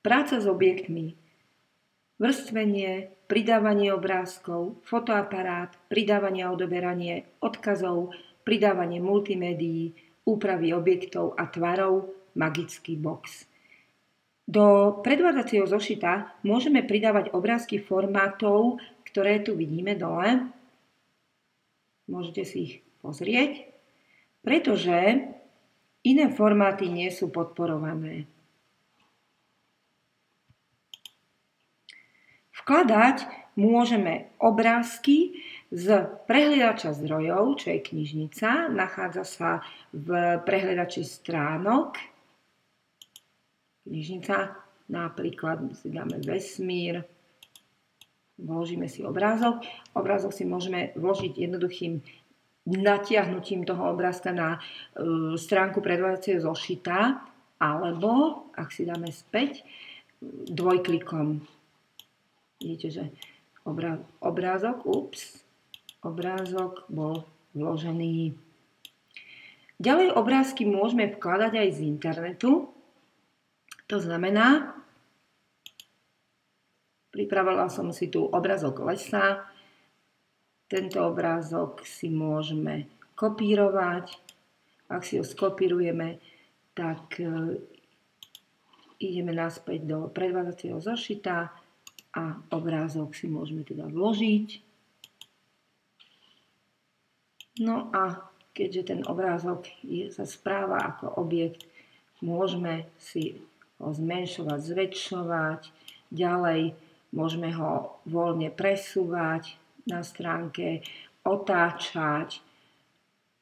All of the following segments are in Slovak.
práca s objektmi, vrstvenie, pridávanie obrázkov, fotoaparát, pridávanie a odoberanie odkazov, pridávanie multimédií, úpravy objektov a tvarov, magický box. Do predvádzacieho zošita môžeme pridávať obrázky formátov, ktoré tu vidíme dole. Môžete si ich pozrieť, pretože iné formáty nie sú podporované. Vkladať môžeme obrázky z prehliadača zdrojov, čo je knižnica. Nachádza sa v prehliadači stránok. Knižnica, napríklad si dáme vesmír, vložíme si obrázok. Obrázok si môžeme vložiť jednoduchým natiahnutím toho obrázka na stránku predvádzacieho zošita, alebo, ak si dáme späť, dvojklikom. Vidíte, že obrázok bol vložený. Ďalej obrázky môžeme vkladať aj z internetu. To znamená, pripravila som si tu obrázok lesa. Tento obrázok si môžeme kopírovať. Ak si ho skopírujeme, tak ideme naspäť do predvádzacieho zošita a obrázok si môžeme teda vložiť. No a keďže ten obrázok sa správa ako objekt, môžeme si ho zmenšovať, zväčšovať, ďalej môžeme ho voľne presúvať na stránke, otáčať,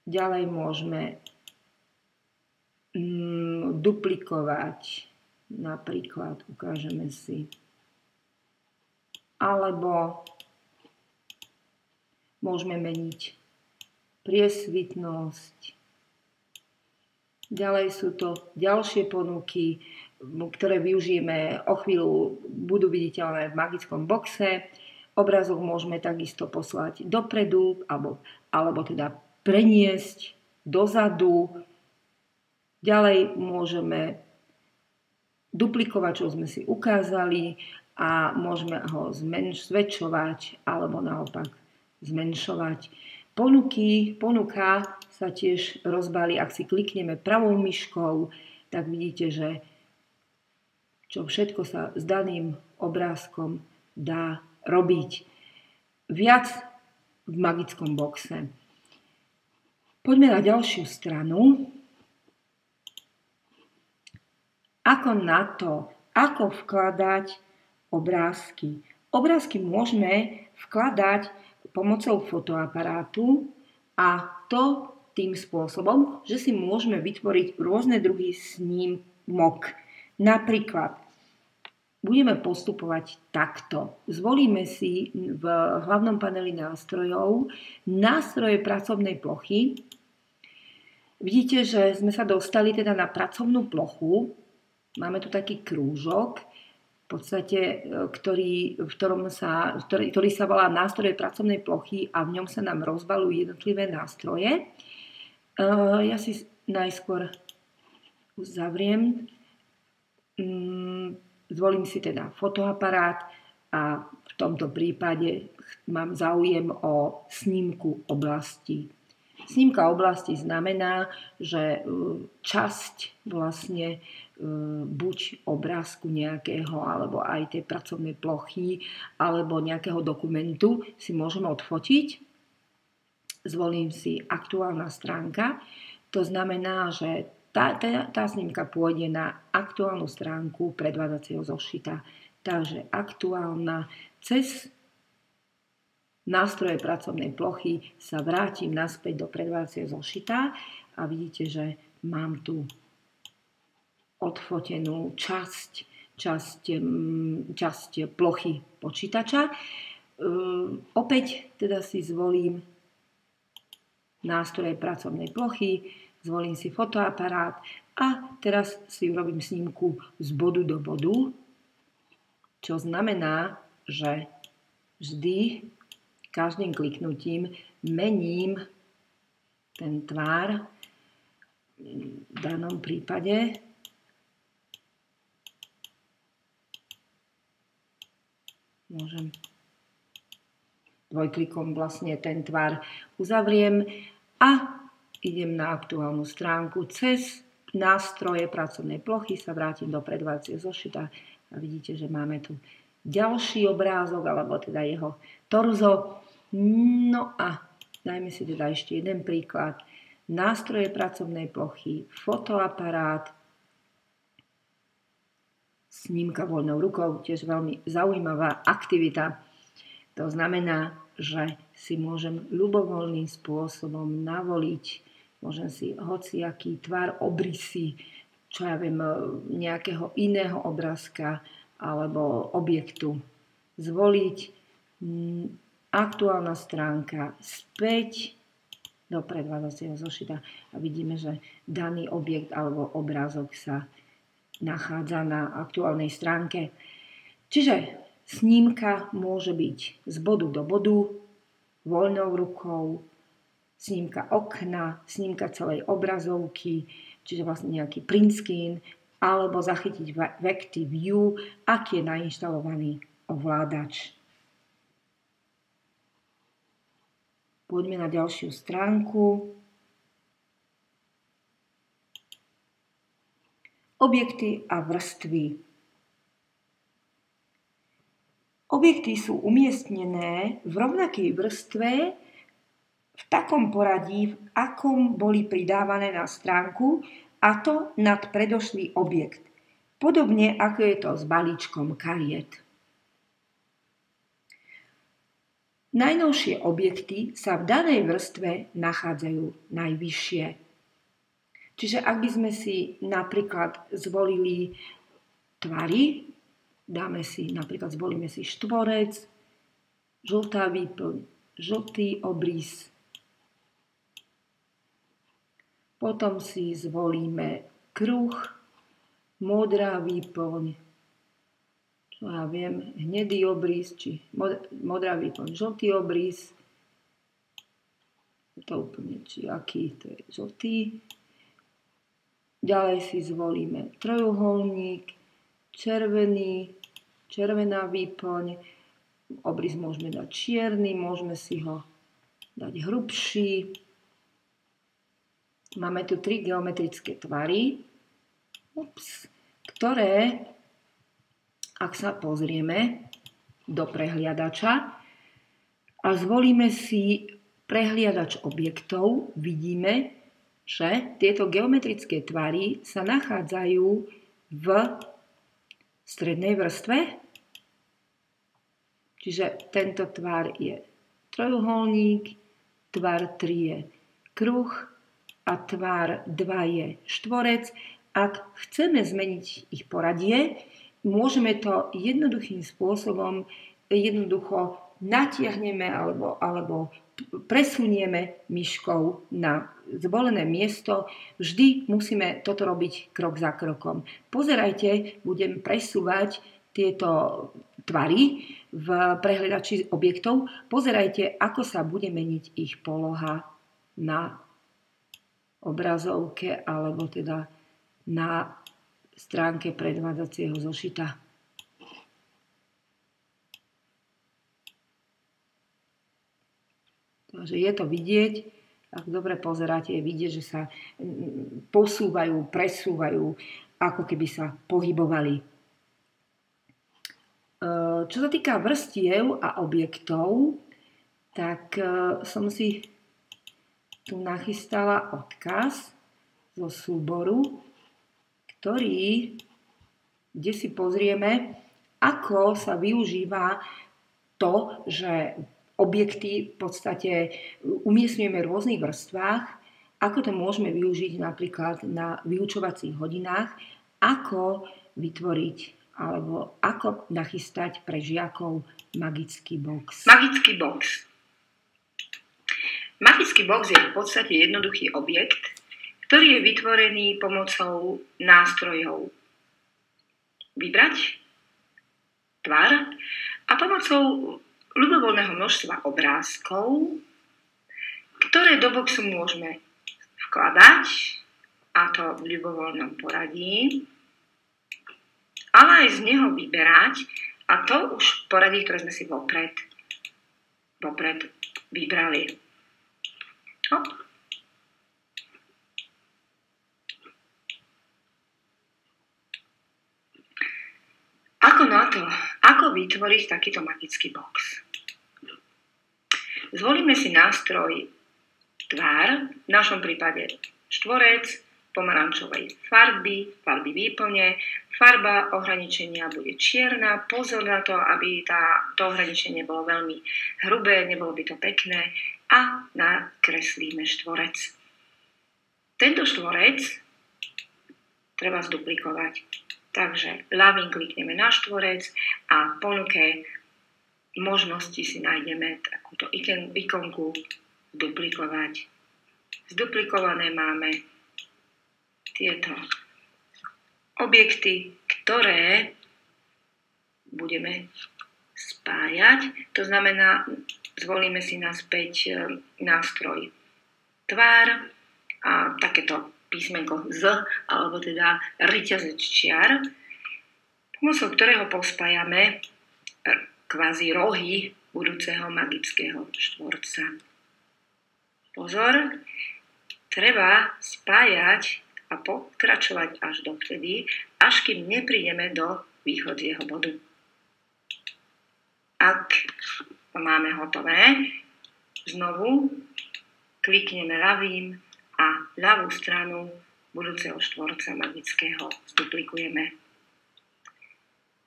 ďalej môžeme duplikovať, napríklad ukážeme si, alebo môžeme meniť priesvitnosť. Ďalej sú to ďalšie ponuky, ktoré využijeme o chvíľu, budú viditeľné v magickom boxe. Obrázok môžeme takisto poslať dopredu, alebo teda preniesť dozadu. Ďalej môžeme duplikovať, čo sme si ukázali, a môžeme ho zväčšovať alebo naopak zmenšovať. Ponuka sa tiež rozbalí, ak si klikneme pravou myškou, tak vidíte, že čo všetko sa s daným obrázkom dá robiť. Viac v magickom boxe. Poďme na ďalšiu stranu. Ako na to, ako vkladať obrázky. Obrázky môžeme vkladať pomocou fotoaparátu, a to tým spôsobom, že si môžeme vytvoriť rôzne druhy snímok. Napríklad budeme postupovať takto. Zvolíme si v hlavnom paneli nástrojov nástroje pracovnej plochy. Vidíte, že sme sa dostali teda na pracovnú plochu. Máme tu taký krúžok, v podstate, ktorý sa volá nástroje pracovnej plochy, a v ňom sa nám rozbalujú jednotlivé nástroje. Ja si najskôr zavriem. Zvolím si teda fotoaparát a v tomto prípade mám záujem o snímku oblasti. Snímka oblasti znamená, že časť vlastne buď obrázku nejakého, alebo aj tej pracovnej plochy, alebo nejakého dokumentu si môžeme odfotiť. Zvolím si aktuálna stránka. To znamená, že tá snímka pôjde na aktuálnu stránku predvádzacieho zošita. Takže aktuálna, cez nástroje pracovnej plochy sa vrátim naspäť do predvádzacieho zošita a vidíte, že mám tu odfotenú časť plochy počítača. Opäť teda si zvolím nástroje pracovnej plochy, zvolím si fotoaparát a teraz si urobím snímku z bodu do bodu, čo znamená, že vždy každým kliknutím mením ten tvár, v danom prípade môžem dvojklikom vlastne ten tvar uzavriem a idem na aktuálnu stránku. Cez nástroje pracovnej plochy sa vrátim do predvádzacieho zošita a vidíte, že máme tu ďalší obrázok, alebo teda jeho torzo. No a dajme si teda ešte jeden príklad. Nástroje pracovnej plochy, fotoaparát, snímka voľnou rukou, tiež veľmi zaujímavá aktivita. To znamená, že si môžem ľubovoľným spôsobom navoliť, môžem si hociaký tvar, obrysy, čo ja viem, nejakého iného obrázka alebo objektu zvoliť. Aktuálna stránka, späť do predvádzacieho zošita a vidíme, že daný objekt alebo obrázok sa nachádza na aktuálnej stránke. Čiže snímka môže byť z bodu do bodu, voľnou rukou, snímka okna, snímka celej obrazovky, čiže vlastne nejaký print screen, alebo zachytiť v Active View, ak je nainštalovaný ovládač. Poďme na ďalšiu stránku. Objekty a vrstvy. Objekty sú umiestnené v rovnakej vrstve v takom poradí, v akom boli pridávané na stránku, a to nad predošlý objekt. Podobne ako je to s balíčkom kariet. Najnovšie objekty sa v danej vrstve nachádzajú najvyššie. Čiže ak by sme si napríklad zvolili tvary, zvolíme si štvorec, žltá výplň, žltý obrys. Potom si zvolíme kruh, modrá výplň, čo ja viem, hnedý obrys, či modrá výplň, žltý obrys. To úplne, či aký to je žltý. Ďalej si zvolíme trojuholník, červená výplň, obrys môžeme dať čierny, môžeme si ho dať hrubší. Máme tu 3 geometrické tvary, ktoré, ak sa pozrieme do prehliadača a zvolíme si prehliadač objektov, vidíme, že tieto geometrické tvary sa nachádzajú v strednej vrstve. Čiže tento tvar je trojuholník, tvar 3 je kruh a tvar 2 je štvorec. Ak chceme zmeniť ich poradie, môžeme to jednoduchým spôsobom, jednoducho natiahneme alebo presunieme myškou na zvolené miesto. Vždy musíme toto robiť krok za krokom. Pozerajte, budem presúvať tieto tvary v prehliadači objektov. Pozerajte, ako sa bude meniť ich poloha na obrazovke alebo teda na stránke predvádzacieho zošita. Takže je to vidieť, ak dobre pozeráte, je vidieť, že sa posúvajú, presúvajú, ako keby sa pohybovali. Čo sa týka vrstiev a objektov, tak som si tu nachystala odkaz zo súboru, kde si pozrieme, ako sa využíva to, že objekty v podstate umiestňujeme v rôznych vrstvách, ako to môžeme využiť napríklad na vyučovacích hodinách, ako vytvoriť alebo ako nachystať pre žiakov magický box. Magický box. Magický box je v podstate jednoduchý objekt, ktorý je vytvorený pomocou nástrojov. Vybrať tvar a pomocou ľubovoľného množstva obrázkov, ktoré do boxu môžeme vkladať, a to v ľubovoľnom poradí, ale aj z neho vyberať A to už poradí, ktoré sme si vopred vybrali. Hop. Ako na to? Ako vytvoriť takýto magický box? Zvolíme si nástroj tvár, v našom prípade štvorec, pomarančovej farby výplne, farba ohraničenia bude čierna, pozor na to, aby to ohraničenie bolo veľmi hrubé, nebolo by to pekné a nakreslíme štvorec. Tento štvorec treba zduplikovať. Takže ľavým klikneme na štvorec a v ponuke možnosti si nájdeme takúto ikonku duplikovať. Zduplikované máme tieto objekty, ktoré budeme spájať. To znamená, zvolíme si naspäť nástroj tvár a takéto písmenko Z, alebo teda reťazec čiar, pomocou ktorého pospájame kvázi rohy budúceho magického štvorca. Pozor, treba spájať a pokračovať až dovtedy, až kým neprídeme do východzieho bodu. Ak to máme hotové, znovu klikneme ľavým a ľavú stranu budúceho štvorca magického zduplikujeme.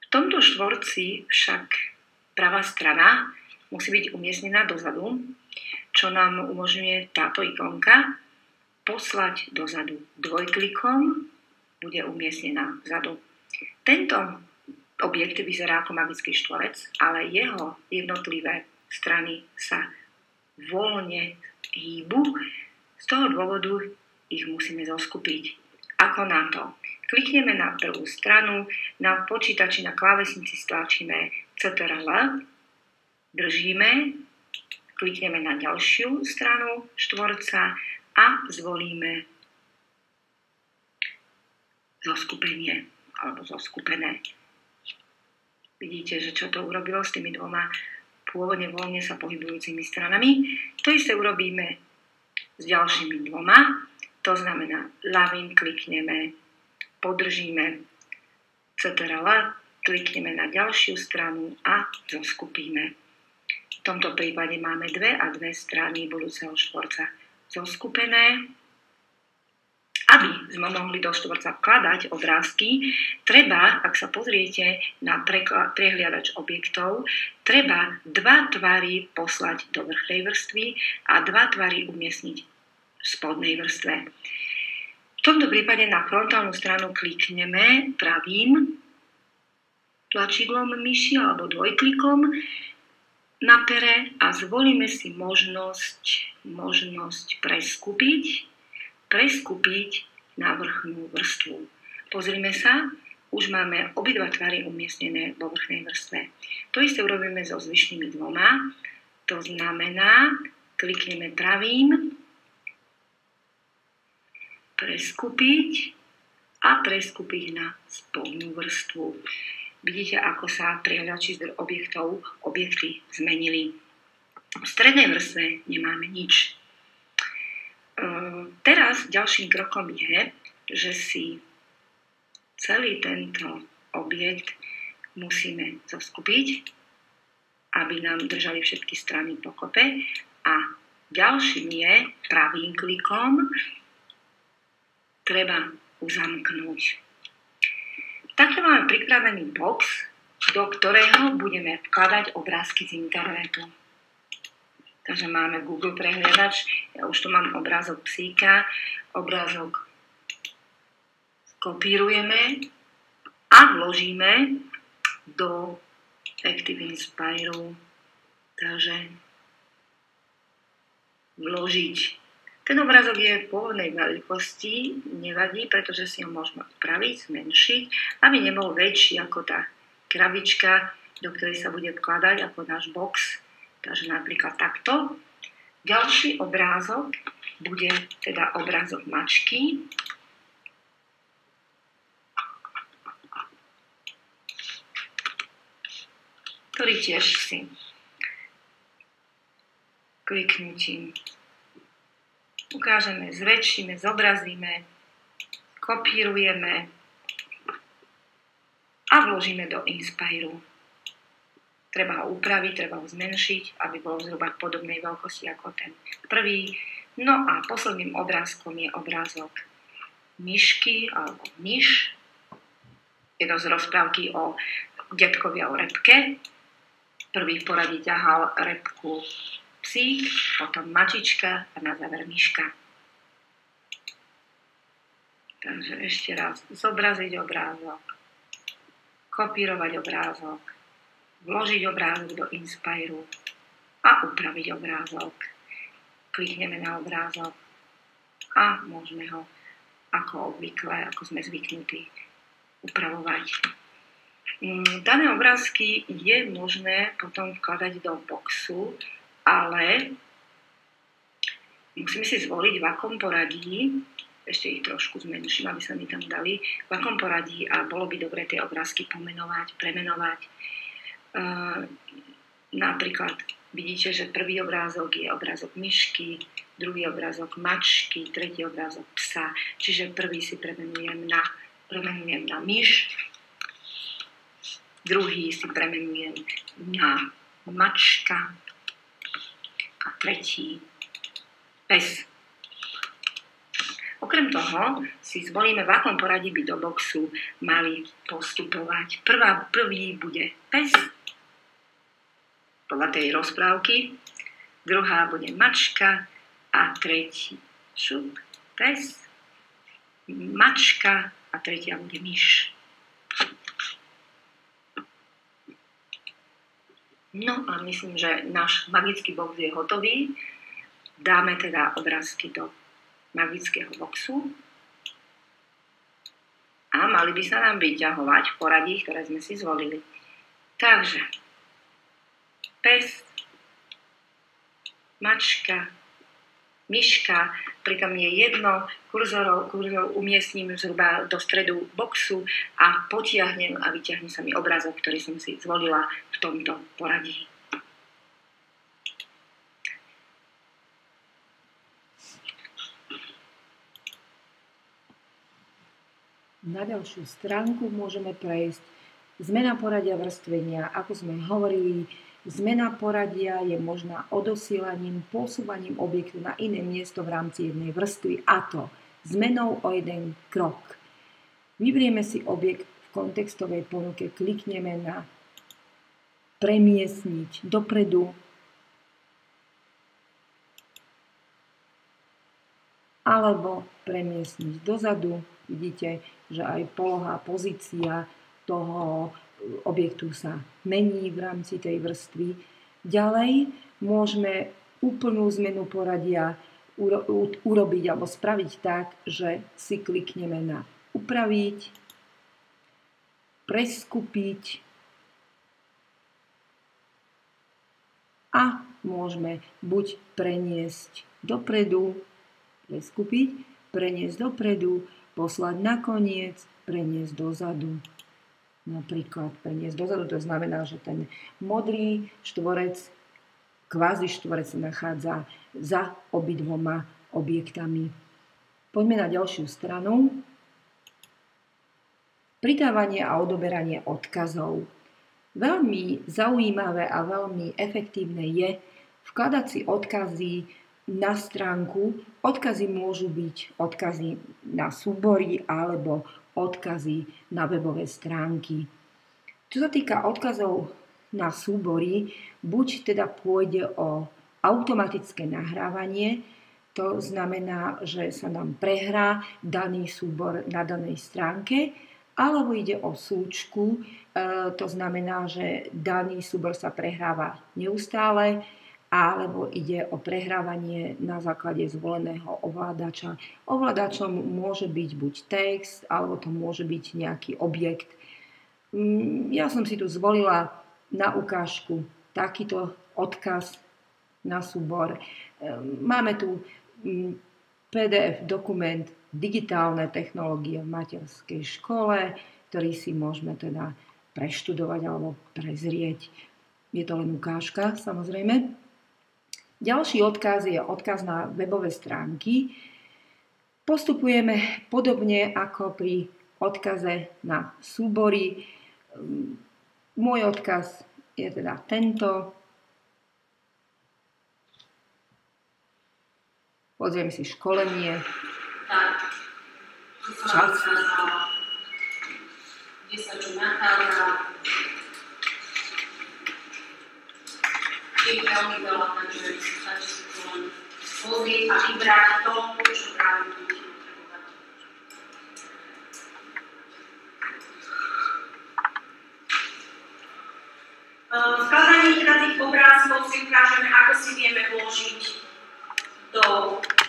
V tomto štvorci však pravá strana musí byť umiestnená dozadu, čo nám umožňuje táto ikonka. Poslať dozadu dvojklikom bude umiestnená vzadu. Tento objekt vyzerá ako magický štvorec, ale jeho jednotlivé strany sa voľne hýbu. Z toho dôvodu ich musíme zoskupiť. Ako na to? Klikneme na prvú stranu, na počítači, na klávesnici stlačíme Ctrl, držíme, klikneme na ďalšiu stranu štvorca a zvolíme zoskupenie alebo zoskupené. Vidíte, že čo to urobilo s tými dvoma pôvodne voľne sa pohybujúcimi stranami. To isté urobíme s ďalšími dvoma. To znamená, ľavým klikneme, podržíme Ctrl, klikneme na ďalšiu stranu a zoskupíme. V tomto prípade máme dve strany budúceho štvorca zoskupené. Aby sme mohli do štvorca vkladať obrázky, treba, ak sa pozriete na prehliadač objektov, treba dva tvary poslať do vrchnej vrstvy a dva tvary umiestniť v spodnej vrstve. V tomto prípade na frontálnu stranu klikneme pravým tlačidlom myši alebo dvojklikom na pere a zvolíme si možnosť preskúpiť na vrchnú vrstvu. Pozrime sa, už máme obidva tvary umiestnené vo vrchnej vrstve. To isté urobíme so zvyšnými dvoma. To znamená, klikneme pravým, preskúpiť a preskúpiť na spodnú vrstvu. Vidíte, ako sa prehľadači z objekty zmenili. V strednej vrstve nemáme nič. Teraz ďalším krokom je, že si celý tento objekt musíme zoskupiť, aby nám držali všetky strany pokope a ďalším je pravým klikom treba uzamknúť. Takto máme pripravený box, do ktorého budeme vkladať obrázky z internetu. Takže máme Google prehliadač, ja už tu mám obrázok psíka, obrázok kopírujeme a vložíme do Active Inspire. Takže vložiť. Ten obrázok je v pôvodnej veľkosti, nevadí, pretože si ho môžeme upraviť, zmenšiť, aby nebol väčší ako tá krabička, do ktorej sa bude vkladať ako náš box. Takže napríklad takto. Ďalší obrázok bude teda obrázok mačky. ktorý tiež si kliknutím ukážeme, zväčšíme, zobrazíme, kopírujeme a vložíme do Inspiru. Treba ho upraviť, treba ho zmenšiť, aby bol zhruba v podobnej veľkosti ako ten prvý. No a posledným obrázkom je obrázok myšky alebo myš. Je to z rozprávky o detkovi a o repke. Prvý v poradí ťahal repku psík, potom mačička a na záver myška. Takže ešte raz zobraziť obrázok, kopírovať obrázok, vložiť obrázok do Inspiru a upraviť obrázok. Klikneme na obrázok a môžeme ho ako obvykle, ako sme zvyknutí, upravovať. Dané obrázky je možné potom vkladať do boxu, ale musíme si zvoliť, v akom poradí, ešte ich trošku zmenším, aby sa mi tam dali, v akom poradí a bolo by dobre tie obrázky pomenovať, premenovať. Napríklad vidíte, že prvý obrázok je obrázok myšky, druhý obrázok mačky, tretí obrázok psa, čiže prvý si premenujem na myš, druhý si premenujem na mačka a tretí pes. Okrem toho si zvolíme, v akom poradí by do boxu mali postupovať. Prvý bude pes, podľa tej rozprávky, druhá bude mačka a tretí pes, mačka a tretia bude myš. No a myslím, že náš magický box je hotový. Dáme teda obrázky do magického boxu a mali by sa nám vyťahovať v poradí, ktoré sme si zvolili. Takže pes, mačka, myška, pritom je jedno, kurzor umiestním zhruba do stredu boxu a potiahnem a vyťahne sa mi obrázok, ktorý som si zvolila v tomto poradí. Na ďalšiu stránku môžeme prejsť. Zmena poradia vrstvenia. Ako sme hovorili, zmena poradia je možná odosielaním, posúvaním objektu na iné miesto v rámci jednej vrstvy, a to zmenou o jeden krok. Vyberieme si objekt v kontextovej ponuke, klikneme na premiestniť dopredu alebo premiestniť dozadu. Vidíte, že aj poloha, pozícia toho objektu sa mení v rámci tej vrstvy. Ďalej môžeme úplnú zmenu poradia urobiť alebo spraviť tak, že si klikneme na upraviť, preskupiť a môžeme buď preniesť dopredu, preskupiť, preniesť dopredu, poslať nakoniec, preniesť dozadu. Napríklad preniesť dozadu, to znamená, že ten modrý štvorec, kvázi štvorec sa nachádza za obidvoma objektami. Poďme na ďalšiu stranu. Pridávanie a odoberanie odkazov. Veľmi zaujímavé a veľmi efektívne je vkladať si odkazy na stránku. Odkazy môžu byť odkazy na súbory alebo odkazy na webové stránky. Čo sa týka odkazov na súbory, buď teda pôjde o automatické nahrávanie, to znamená, že sa nám prehrá daný súbor na danej stránke, alebo ide o súčku, to znamená, že daný súbor sa prehráva neustále, alebo ide o prehrávanie na základe zvoleného ovládača. Ovládačom môže byť buď text, alebo to môže byť nejaký objekt. Ja som si tu zvolila na ukážku takýto odkaz na súbor. Máme tu PDF dokument digitálne technológie v materskej škole, ktorý si môžeme teda preštudovať alebo prezrieť. je to len ukážka, samozrejme. Ďalší odkaz je odkaz na webové stránky. Postupujeme podobne ako pri odkaze na súbory. Môj odkaz je teda tento. Pozrieme si školenie. Čas. Kde sa čo nachádza. Je veľmi veľa, takže stačí si to len pozrieť a vybrať to, čo práve budete potrebovať. V skladaní teda tých obrázkov si ukážeme, ako si vieme vložiť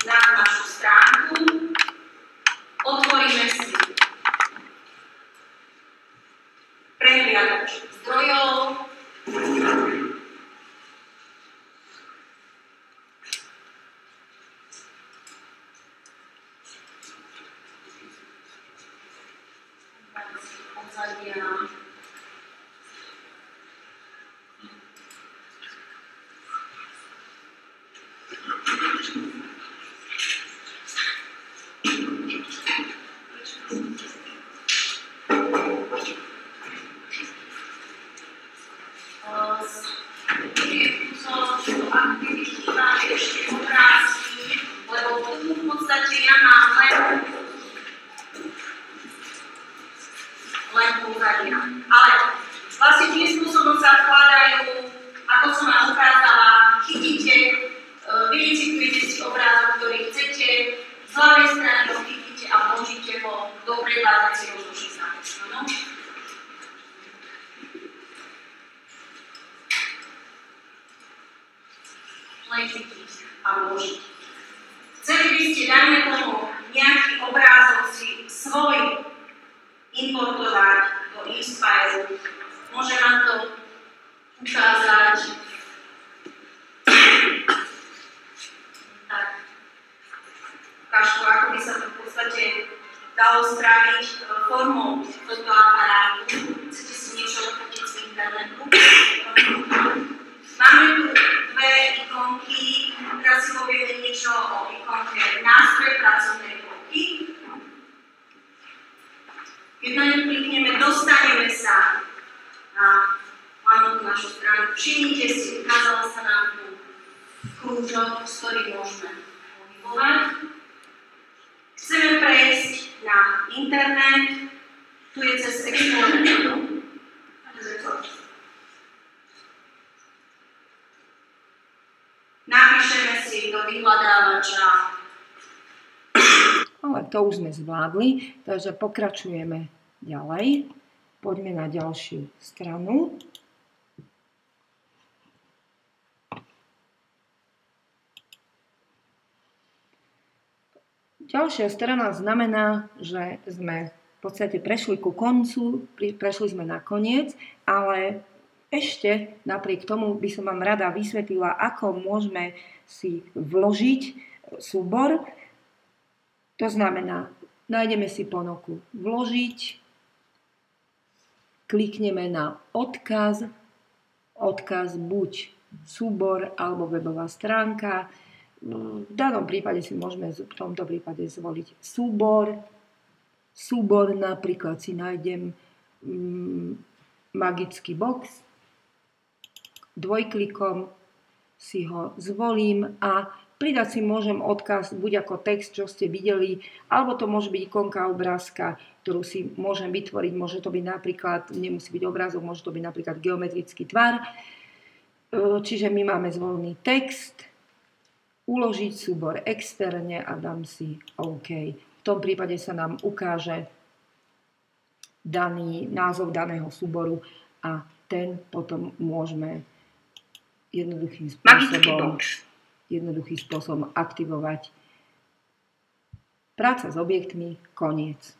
na našu stránku. Otvoríme si prehliadač zdrojov. Chceli by ste, dajme tomu, nejaký obrázok si svoj importovať do Inspire. Môže nám to ukázať. Tak. Ukážku, ako by sa to v podstate dalo spraviť formou fotoaparátu. Chcete si niečo odfotiť z internetu? Máme tu dve ikonky, teraz si povieme niečo o ikonke nástroj pracovnej plochy. Keď na ňu klikneme, dostaneme sa na hlavnú našu stránku. Všimnite si, ukázala sa nám tu krúžok, z ktorých môžeme pohybovať. Chceme prejsť na internet, tu je cez Explorer. Napíšeme si do vyhľadávača. Ale to už sme zvládli, takže pokračujeme ďalej. Poďme na ďalšiu stranu. Ďalšia strana znamená, že sme v podstate prešli ku koncu, prešli sme na koniec, ale ešte napriek tomu by som vám rada vysvetlila, ako môžeme si vložiť súbor. To znamená, nájdeme si ponuku vložiť, klikneme na odkaz buď súbor alebo webová stránka. V danom prípade si môžeme v tomto prípade zvoliť súbor. Súbor napríklad si nájdem magický box. Dvojklikom si ho zvolím a pridať si môžem odkaz buď ako text, čo ste videli, alebo to môže byť ikonka obrázka, ktorú si môžem vytvoriť. Môže to byť napríklad, nemusí byť obrázok, môže to byť napríklad geometrický tvar. Čiže my máme zvolený text, uložiť súbor externe a dám si OK. V tom prípade sa nám ukáže daný názov daného súboru a ten potom môžeme jednoduchým spôsobom aktivovať. Práca s objektmi, koniec.